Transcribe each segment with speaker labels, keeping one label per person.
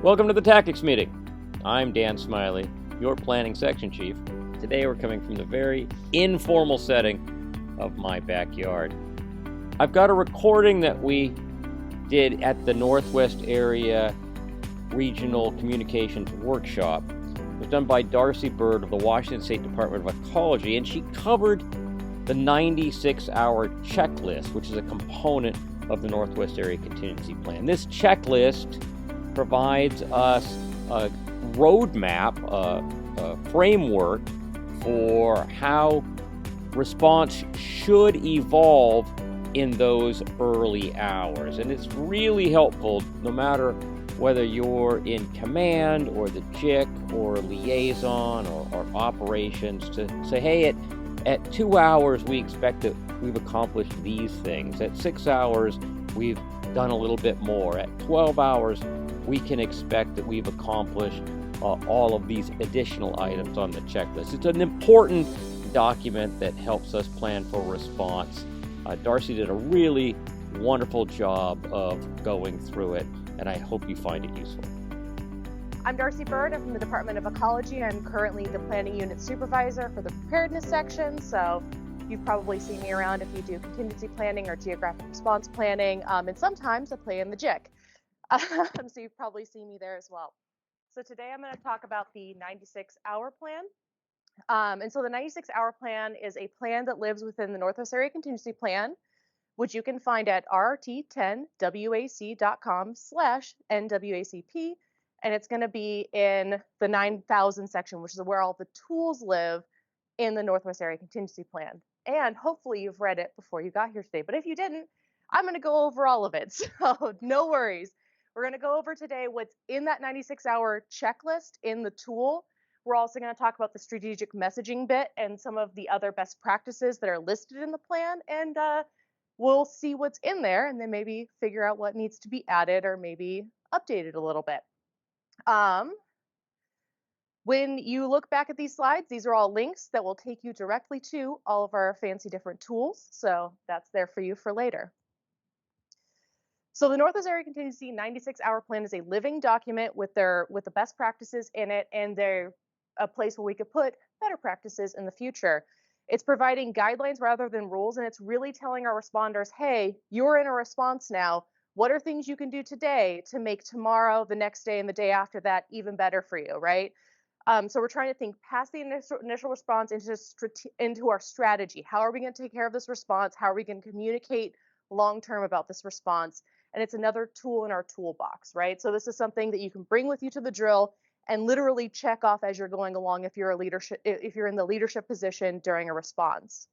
Speaker 1: Welcome to the Tactics Meeting. I'm Dan Smiley, your Planning Section Chief. Today we're coming from the very informal setting of my backyard. I've got a recording that we did at the Northwest Area Regional Communications Workshop. It was done by Darcy Bird of the Washington State Department of Ecology, and she covered the 96-hour checklist, which is a component of the Northwest Area Contingency Plan. This checklist provides us a roadmap, a framework for how response should evolve in those early hours. And it's really helpful no matter whether you're in command or the JIC or liaison or operations to say, hey, at 2 hours we expect that we've accomplished these things. At 6 hours we've done a little bit more. At 12 hours we can expect that we've accomplished all of these additional items on the checklist. It's an important document that helps us plan for response. Darcy did a really wonderful job of going through it, and I hope you find it useful.
Speaker 2: I'm Darcy Bird. I'm from the Department of Ecology. I'm currently the Planning Unit Supervisor for the Preparedness section, so you've probably seen me around if you do contingency planning or geographic response planning, and sometimes I play in the JIC. So you've probably seen me there as well. So today I'm going to talk about the 96-hour plan. And so the 96-hour plan is a plan that lives within the Northwest Area Contingency Plan, which you can find at rt10wac.com/NWACP. And it's going to be in the 9,000 section, which is where all the tools live in the Northwest Area Contingency Plan. And hopefully you've read it before you got here today. But if you didn't, I'm going to go over all of it. So no worries. We're going to go over today what's in that 96-hour checklist in the tool. We're also going to talk about the strategic messaging bit and some of the other best practices that are listed in the plan. And we'll see what's in there and then maybe figure out what needs to be added or maybe updated a little bit. When you look back at these slides, these are all links that will take you directly to all of our fancy different tools. So that's there for you for later. So the Northwest Area Contingency 96-hour plan is a living document with the best practices in it, and they're a place where we could put better practices in the future. It's providing guidelines rather than rules, and it's really telling our responders, hey, you're in a response now. What are things you can do today to make tomorrow, the next day, and the day after that even better for you, right? So we're trying to think past the initial response into our strategy. How are we going to take care of this response? How are we going to communicate long-term about this response? And it's another tool in our toolbox, right? So this is something that you can bring with you to the drill and literally check off as you're going along if you're in the leadership position during a response.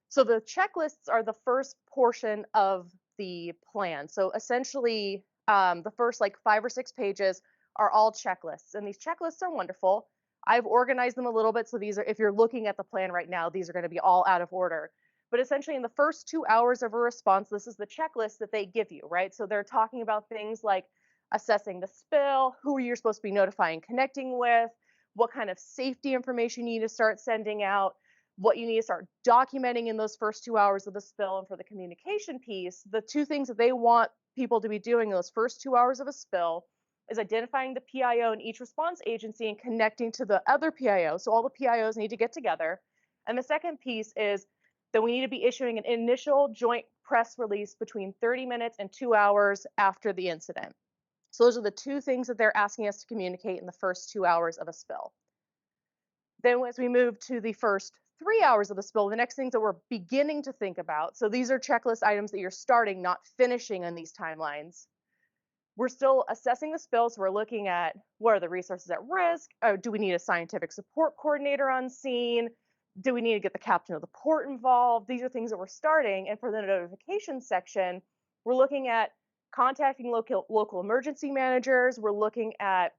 Speaker 2: So the checklists are the first portion of the plan. So essentially, the first 5 or 6 pages are all checklists, and these checklists are wonderful. I've organized them a little bit, so these are, if you're looking at the plan right now, these are going to be all out of order. But essentially in the first 2 hours of a response, this is the checklist that they give you, right? So they're talking about things like assessing the spill, who you're supposed to be notifying, connecting with, what kind of safety information you need to start sending out, what you need to start documenting in those first 2 hours of the spill. And for the communication piece, the 2 things that they want people to be doing in those first 2 hours of a spill is identifying the PIO in each response agency and connecting to the other PIO. So all the PIOs need to get together. And the second piece is that we need to be issuing an initial joint press release between 30 minutes and 2 hours after the incident. So those are the 2 things that they're asking us to communicate in the first 2 hours of a spill. Then as we move to the first 3 hours of the spill, the next things that we're beginning to think about, so these are checklist items that you're starting, not finishing on these timelines. We're still assessing the spill, so we're looking at what are the resources at risk? Do we need a scientific support coordinator on scene? Do we need to get the captain of the port involved? These are things that we're starting. And for the notification section, we're looking at contacting local emergency managers. We're looking at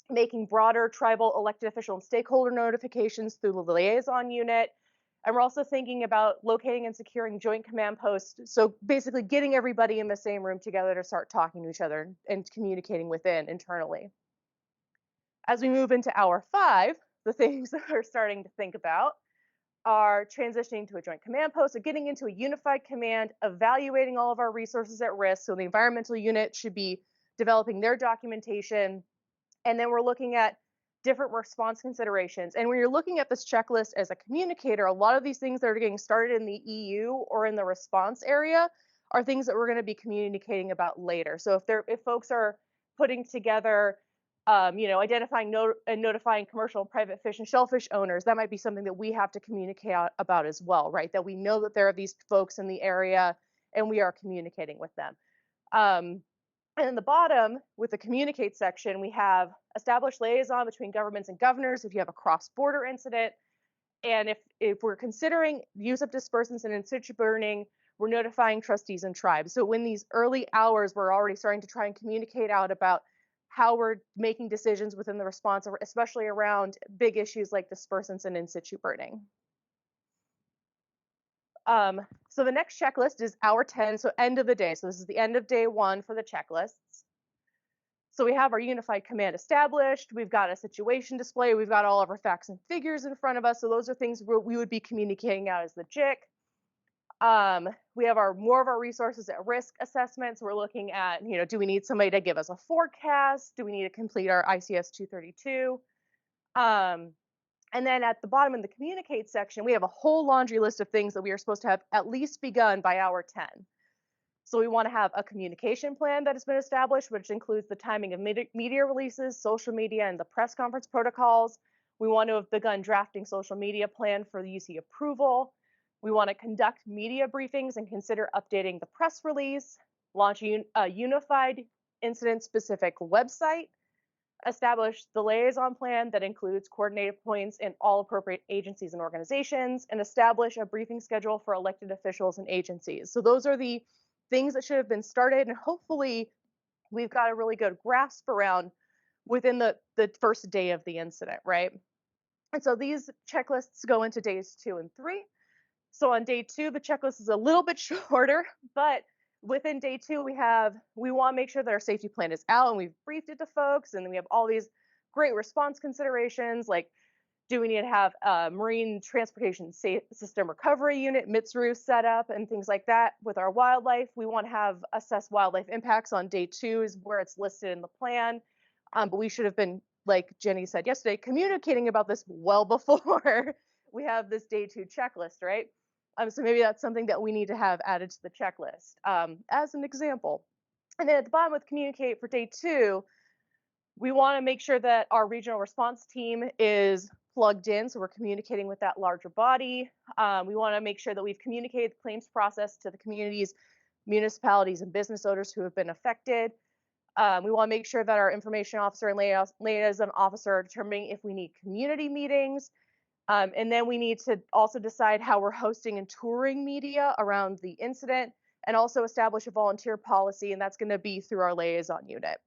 Speaker 2: making broader tribal elected official and stakeholder notifications through the liaison unit. And we're also thinking about locating and securing joint command posts. So basically getting everybody in the same room together to start talking to each other and communicating within internally. As we move into hour 5, the things that we're starting to think about are transitioning to a joint command post, so getting into a unified command, evaluating all of our resources at risk. So the environmental unit should be developing their documentation, and then we're looking at different response considerations. And when you're looking at this checklist as a communicator, a lot of these things that are getting started in the EU or in the response area are things that we're going to be communicating about later. So if folks are putting together, identifying and notifying commercial and private fish and shellfish owners, that might be something that we have to communicate about as well, right? That we know that there are these folks in the area and we are communicating with them. And in the bottom, with the communicate section, we have established liaison between governments and governors if you have a cross-border incident. And if we're considering use of dispersants and in situ burning, we're notifying trustees and tribes. So in these early hours, we're already starting to try and communicate out about how we're making decisions within the response, especially around big issues like dispersants and in situ burning. So the next checklist is hour 10, so end of the day. So this is the end of day 1 for the checklists. So we have our unified command established. We've got a situation display. We've got all of our facts and figures in front of us. So those are things we would be communicating out as the JIC. We have more of our resources at risk assessments. We're looking at, do we need somebody to give us a forecast? Do we need to complete our ICS 232? And then at the bottom in the communicate section, we have a whole laundry list of things that we are supposed to have at least begun by hour 10. So we want to have a communication plan that has been established, which includes the timing of media releases, social media, and the press conference protocols. We want to have begun drafting social media plan for the UC approval. We want to conduct media briefings and consider updating the press release, launch a unified incident-specific website, establish the liaison plan that includes coordinated points in all appropriate agencies and organizations, and establish a briefing schedule for elected officials and agencies. So those are the things that should have been started, and hopefully we've got a really good grasp around within the first day of the incident, right? And so these checklists go into days 2 and 3. So on day 2, the checklist is a little bit shorter, but within day 2, we want to make sure that our safety plan is out and we've briefed it to folks, and then we have all these great response considerations, like do we need to have a marine transportation system recovery unit, MITSRU set up, and things like that with our wildlife. We want to have assess wildlife impacts on day 2 is where it's listed in the plan. But we should have been, like Jenny said yesterday, communicating about this well before we have this day 2 checklist, right? So maybe that's something that we need to have added to the checklist as an example. And then at the bottom with communicate for day 2, we want to make sure that our regional response team is plugged in, so we're communicating with that larger body. We want to make sure that we've communicated the claims process to the communities, municipalities, and business owners who have been affected. We want to make sure that our information officer and liaison officer are determining if we need community meetings. And then we need to also decide how we're hosting and touring media around the incident, and also establish a volunteer policy, and that's going to be through our liaison unit.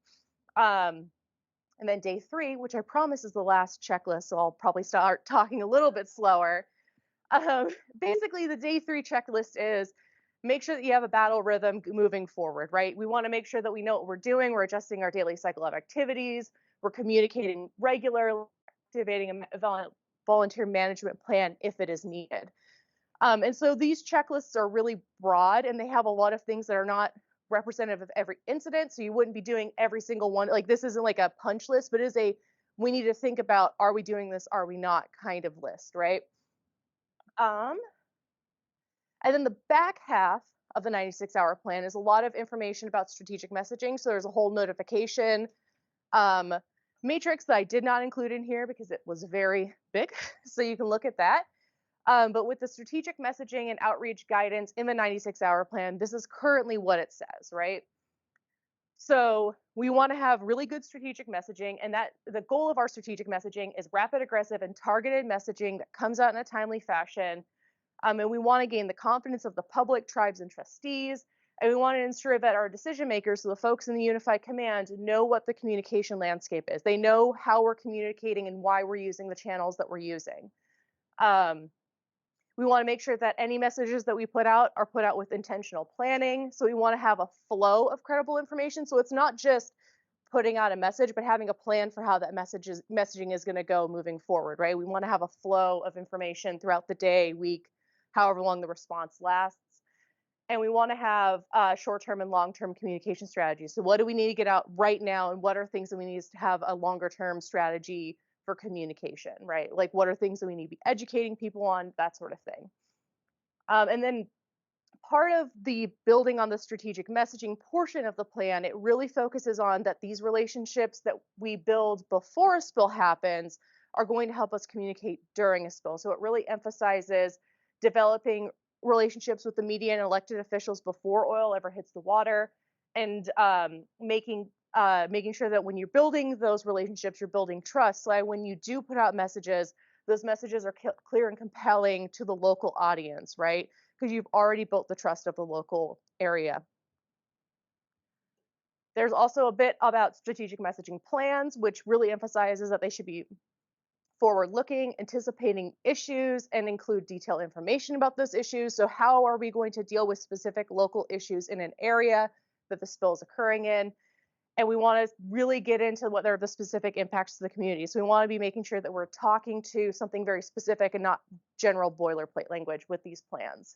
Speaker 2: And then day 3, which I promise is the last checklist, so I'll probably start talking a little bit slower. Basically, the day 3 checklist is make sure that you have a battle rhythm moving forward, right? We want to make sure that we know what we're doing. We're adjusting our daily cycle of activities. We're communicating regularly, activating a volunteer management plan if it is needed. And so these checklists are really broad, and they have a lot of things that are not representative of every incident. So you wouldn't be doing every single one. Like this isn't like a punch list, but is we need to think about, are we doing this? Are we not kind of list, right? And then the back half of the 96-hour plan is a lot of information about strategic messaging. So there's a whole notification matrix that I did not include in here because it was very big. So you can look at that. But with the strategic messaging and outreach guidance in the 96-hour plan, this is currently what it says, right? So we want to have really good strategic messaging, and that the goal of our strategic messaging is rapid, aggressive, and targeted messaging that comes out in a timely fashion. And we want to gain the confidence of the public, tribes, and trustees. And we want to ensure that our decision makers, so the folks in the Unified Command, know what the communication landscape is. They know how we're communicating and why we're using the channels that we're using. We want to make sure that any messages that we put out are put out with intentional planning. So we want to have a flow of credible information. So it's not just putting out a message, but having a plan for how that messaging is going to go moving forward, right? We want to have a flow of information throughout the day, week, however long the response lasts. And we want to have short-term and long-term communication strategies. So what do we need to get out right now, and what are things that we need to have a longer-term strategy for communication, right? Like what are things that we need to be educating people on, that sort of thing. And then part of the building on the strategic messaging portion of the plan, it really focuses on that these relationships that we build before a spill happens are going to help us communicate during a spill. So it really emphasizes developing relationships with the media and elected officials before oil ever hits the water, and making sure that when you're building those relationships, you're building trust. So when you do put out messages, those messages are clear and compelling to the local audience, right? Because you've already built the trust of the local area. There's also a bit about strategic messaging plans, which really emphasizes that they should be forward-looking, anticipating issues, and include detailed information about those issues. So how are we going to deal with specific local issues in an area that the spill is occurring in? And we want to really get into what are the specific impacts to the community. So we want to be making sure that we're talking to something very specific and not general boilerplate language with these plans.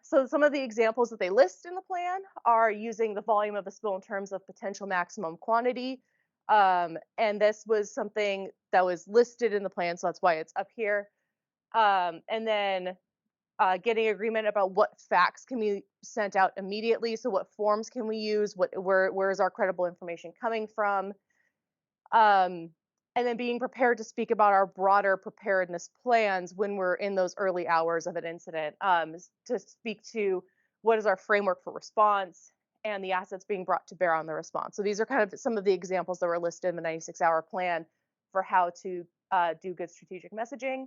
Speaker 2: So some of the examples that they list in the plan are using the volume of a spill in terms of potential maximum quantity. And this was something that was listed in the plan, so that's why it's up here. And then getting agreement about what facts can be sent out immediately. So what forms can we use? Where is our credible information coming from? And then being prepared to speak about our broader preparedness plans when we're in those early hours of an incident, to speak to what is our framework for response and the assets being brought to bear on the response. So these are kind of some of the examples that were listed in the 96-hour plan for how to do good strategic messaging.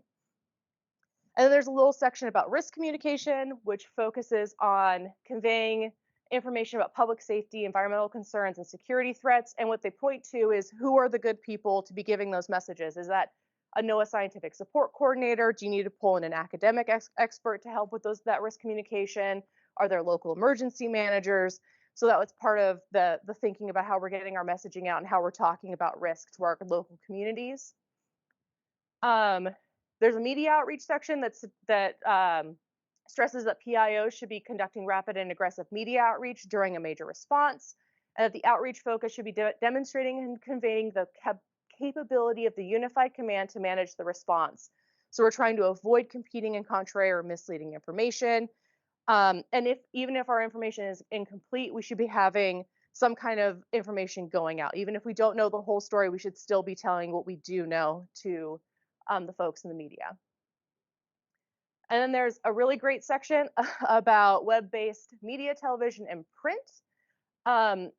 Speaker 2: And then there's a little section about risk communication, which focuses on conveying information about public safety, environmental concerns, and security threats. And what they point to is who are the good people to be giving those messages? Is that a NOAA scientific support coordinator? Do you need to pull in an academic expert to help with that risk communication? Are there local emergency managers? So that was part of the thinking about how we're getting our messaging out and how we're talking about risk to our local communities. There's a media outreach section that stresses that PIOs should be conducting rapid and aggressive media outreach during a major response, and that the outreach focus should be demonstrating and conveying the capability of the unified command to manage the response. So we're trying to avoid competing and contrary or misleading information. And even if our information is incomplete, we should be having some kind of information going out. Even if we don't know the whole story, we should still be telling what we do know to the folks in the media. And then there's a really great section about web-based media, television, and print. And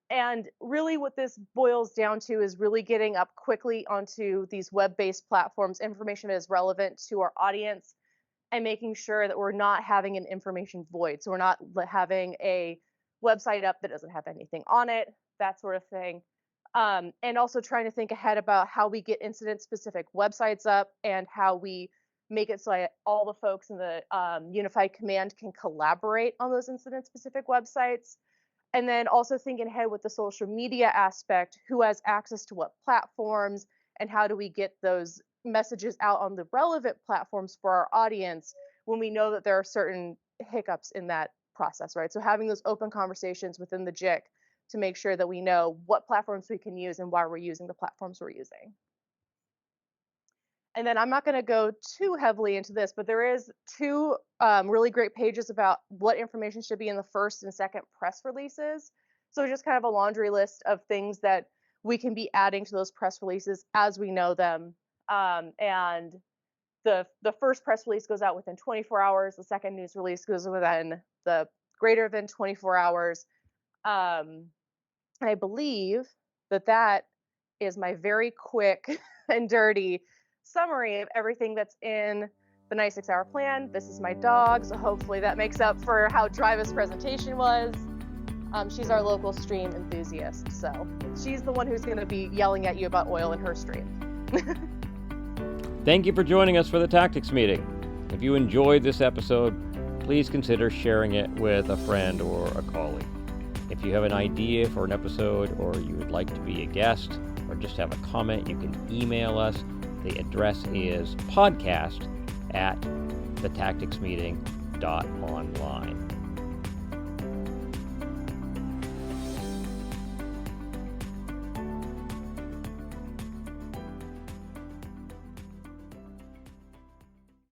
Speaker 2: really what this boils down to is really getting up quickly onto these web-based platforms, information that is relevant to our audience, and making sure that we're not having an information void. So we're not having a website up that doesn't have anything on it, that sort of thing. And also trying to think ahead about how we get incident-specific websites up and how we make it so that all the folks in the unified command can collaborate on those incident-specific websites. And then also thinking ahead with the social media aspect, who has access to what platforms, and how do we get those messages out on the relevant platforms for our audience when we know that there are certain hiccups in that process, right? So having those open conversations within the JIC to make sure that we know what platforms we can use and why we're using the platforms we're using. And then I'm not going to go too heavily into this, but there is two really great pages about what information should be in the first and second press releases. So just kind of a laundry list of things that we can be adding to those press releases as we know them. And the first press release goes out within 24 hours. The second news release goes within the greater than 24 hours. I believe that is my very quick and dirty summary of everything that's in the 96-hour plan. This is my dog, so hopefully that makes up for how dry this presentation was. She's our local stream enthusiast, so she's the one who's going to be yelling at you about oil in her stream.
Speaker 1: Thank you for joining us for the tactics meeting. If you enjoyed this episode, please consider sharing it with a friend or a colleague. If you have an idea for an episode, or you would like to be a guest, or just have a comment, you can email us. The address is podcast@thetacticsmeeting.com. .online.